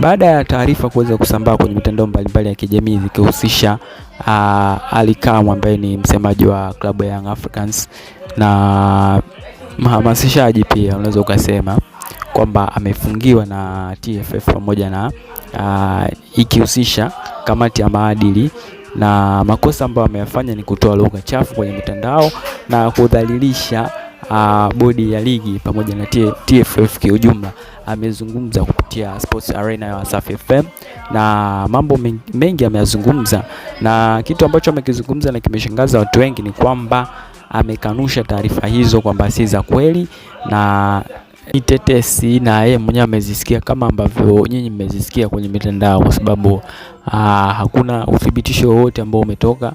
baada ya taarifa kuweza kusambaa kwenye mitandao mbalimbali ya kijamii zikihusisha Ally Kamwe ambaye ni msemaji wa klabu ya Young Africans na mhamasishaji pia, unaweza ukasema kwamba amefungiwa na TFF pamoja na ikihusisha kamati ya maadili, na makosa ambayo ameyafanya ni kutoa lugha chafu kwenye mitandao na kudhalilisha bodi ya ligi pamoja na TFF kiujumla. Amezungumza kupitia Sports Arena ya Wasafi FM na mambo mengi ameyazungumza, na kitu ambacho amekizungumza na kimeshangaza watu wengi ni kwamba amekanusha taarifa hizo kwamba si za kweli na ni tetesi, na yeye mwenyewe amezisikia kama ambavyo nyinyi mmezisikia kwenye mitandao, kwa sababu hakuna uthibitisho wowote ambao umetoka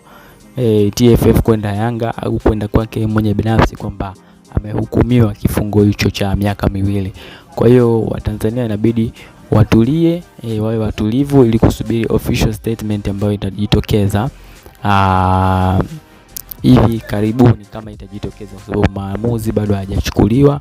TFF kwenda Yanga au kwenda kwake mwenye binafsi kwamba amehukumiwa kifungo hicho cha miaka 2. Kwa hiyo Watanzania inabidi watulie, wawe watulivu ili kusubiri official statement ambayo itajitokeza hivi karibuni, kama itajitokeza, kwa sababu maamuzi bado hayajachukuliwa.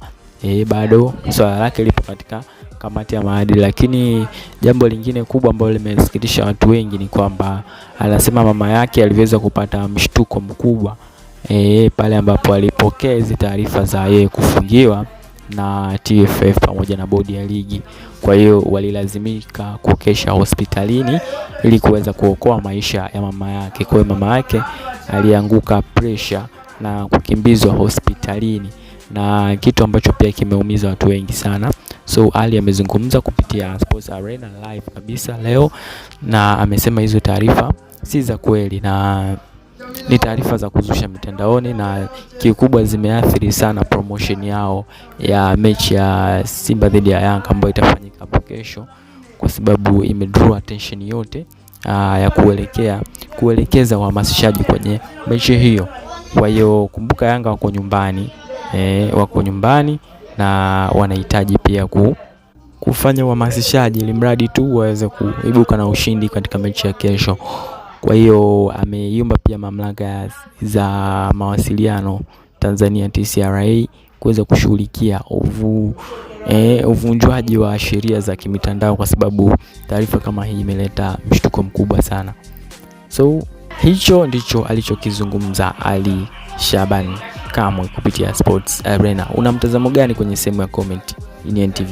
Bado swala lake lipo katika kamati ya maadili. Lakini jambo lingine kubwa ambalo limesikitisha watu wengi ni kwamba anasema mama yake aliweza kupata mshtuko mkubwa pale ambapo alipokea hizo taarifa za yeye kufungiwa na TFF pamoja na bodi ya ligi. Kwa hiyo walilazimika kukesha hospitalini ili kuweza kuokoa maisha ya mama yake. Kwa hiyo mama yake alianguka pressure na kukimbizwa hospitalini, na kitu ambacho pia kimeumiza watu wengi sana. So Ally amezungumza kupitia Sports Arena live kabisa leo, na amesema hizo taarifa si za kweli na ni taarifa za kuzusha mitandaoni, na kikubwa zimeathiri sana promotion yao ya mechi ya Simba dhidi ya Yanga ambayo itafanyika hapo kesho, kwa sababu imedraw attention yote ya kuelekeza wahamasishaji kwenye mechi hiyo. Kwa hiyo kumbuka, Yanga wako nyumbani na wanahitaji pia kufanya uhamasishaji ili mradi tu waweze kuibuka na ushindi katika mechi ya kesho. Kwa hiyo ameiomba pia mamlaka za mawasiliano Tanzania TCRA kuweza kushughulikia uvunjwaji wa sheria za kimitandao, kwa sababu taarifa kama hii imeleta mshtuko mkubwa sana. So hicho ndicho alichokizungumza Ally Shabani Kamwe kupitia Sports Arena. Una mtazamo gani kwenye sehemu ya comment? Ini NTV.